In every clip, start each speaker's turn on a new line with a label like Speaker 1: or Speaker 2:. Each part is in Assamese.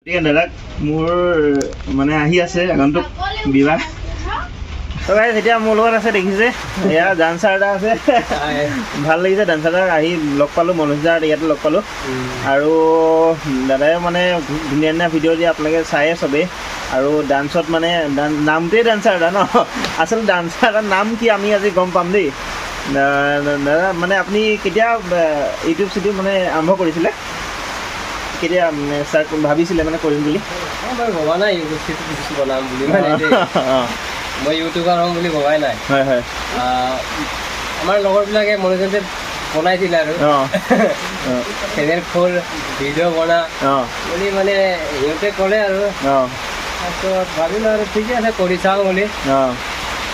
Speaker 1: দাদা মোৰ মানে আহি আছে আগন্তুক বিবাহ তো গাইজ এতিয়া মোৰ লগত আছে দেখিছে এয়া ডান্সাৰ এটা আছে ভাল লাগিছে ডান্সাৰক আহি লগ পালোঁ মনোজ দাৰ ইয়াতে লগ পালোঁ আৰু দাদাই মানে ধুনীয়া ধুনীয়া ভিডিঅ' দিয়ে আপোনালোকে চায়ে চবেই আৰু ডান্সত মানে নামটোৱে ডান্সাৰ এটা ন আচলতে ডান্সাৰ এটাৰ নাম কি আমি আজি গম পাম দেই দাদা মানে আপুনি কেতিয়া ইউটিউব চিউটিউব মানে আৰম্ভ কৰিছিলে কেতিয়া ষ্টাৰ্ট ভাবিছিলে মানে কৰিম বুলি
Speaker 2: মই ভবা নাই ইউটিউব বনাম বুলি মানে মই ইউটিউবাৰ হ'ম বুলি ভবাই নাই
Speaker 1: হয় হয়
Speaker 2: আমাৰ লগৰবিলাকে মনোৰঞ্জন বনাইছিলে আৰু চেনেল খোল ভিডিঅ' বনা বুলি মানে সিহঁতে ক'লে আৰু তাৰপিছত ভাবিলোঁ আৰু ঠিকে আছে কৰি চাওঁ বুলি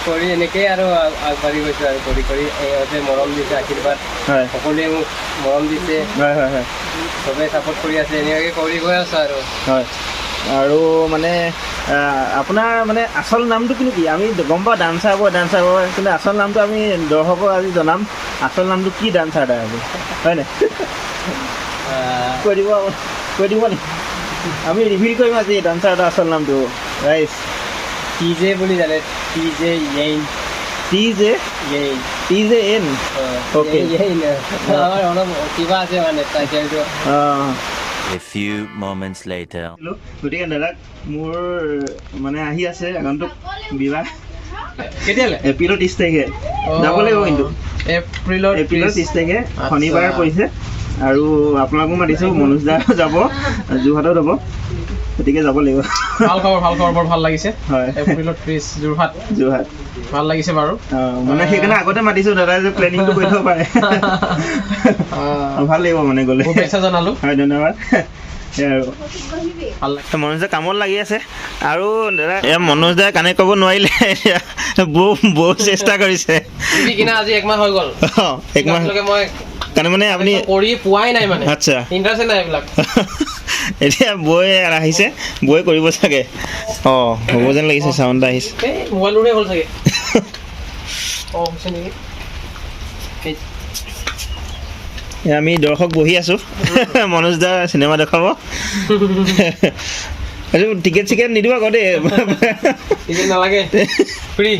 Speaker 2: কৰি এনেকেই আৰু আগবাঢ়ি গৈছোঁ আৰু কৰি কৰি সিহঁতে মৰম দিছে আশীৰ্বাদ সকলোৱে মোক মৰম দিছে চবেই ছাপোৰ্ট কৰি আছে এনেকৈ কৰি গৈ আছোঁ আৰু
Speaker 1: হয় আৰু মানে আপোনাৰ মানে আচল নামটো কিন্তু কি আমি গম পাওঁ ডান্সাৰ হ'ব কিন্তু আচল নামটো আমি দৰ্শকক আজি জনাম আচল নামটো কি ডান্সাৰ এটা আজি হয় নাই কৈ দিব নি আমি ৰিভিল কৰিম আজি ডান্সাৰ এটা আচল নামটো ৰাইজ
Speaker 2: টিজে বুলি জানে টিজে য়েইন
Speaker 1: টিজে এন অ'কে
Speaker 2: আমাৰ অলপ কিবা আছে মানে টাইটেলটো
Speaker 3: A few moments later.
Speaker 1: গতিকে দাদা মোৰ মানে আহি আছে আগন্তুক বিবাহ
Speaker 2: কেতিয়ালৈ
Speaker 1: এপ্ৰিলৰ 30 তাৰিখে যাব লাগিব কিন্তু
Speaker 2: এপ্ৰিলৰ
Speaker 1: 30 তাৰিখে শনিবাৰ পৰিছে আৰু আপোনালোকো মাতিছোঁ মনোজ দা যাব যোৰহাটত হ'ব গতিকে যাব লাগিব
Speaker 2: ভাল খবৰ বৰ ভাল লাগিছে
Speaker 1: হয়
Speaker 2: এপ্ৰিলৰ 30 যোৰহাট ভাল লাগিছে বাৰু
Speaker 1: মানে সেইকাৰণে আগতে মাতিছোঁ দাদাই যে প্লেনিংটো কৰি থ'ব পাৰে ভাল লাগিব মানে গ'লে
Speaker 2: শুভেচ্ছা জনালোঁ
Speaker 1: হয় ধন্যবাদ মনোজ দা কামত লাগি আছে আৰু দাদা এয়া মনোজ দাই কানেক্ট কৰিব নোৱাৰিলে বহুত চেষ্টা কৰিছে
Speaker 2: কিনা আজি একমাহ হৈ গ'ল
Speaker 1: একমাহ
Speaker 2: মই
Speaker 1: কাৰণে মানে আপুনি
Speaker 2: কৰি পোৱাই নাই মানে
Speaker 1: আচ্ছা
Speaker 2: ইণ্টাৰেষ্ট নাই এইবিলাক
Speaker 1: এতিয়া বৈ আহিছে বৈ কৰিব চাগে অঁ হ'ব যেন লাগিছে চাউণ্ড এটা আহিছে
Speaker 2: এই মোবাইলটোৰে হ'ল চাগে অঁ হৈছে নেকি
Speaker 1: আমি দৰ্শক বহি আছোঁ মনোজ দা চিনেমা দেখাব টিকেট চিকেট নিদিওঁ আকৌ দেই
Speaker 2: টিকেট নালাগে ফ্ৰী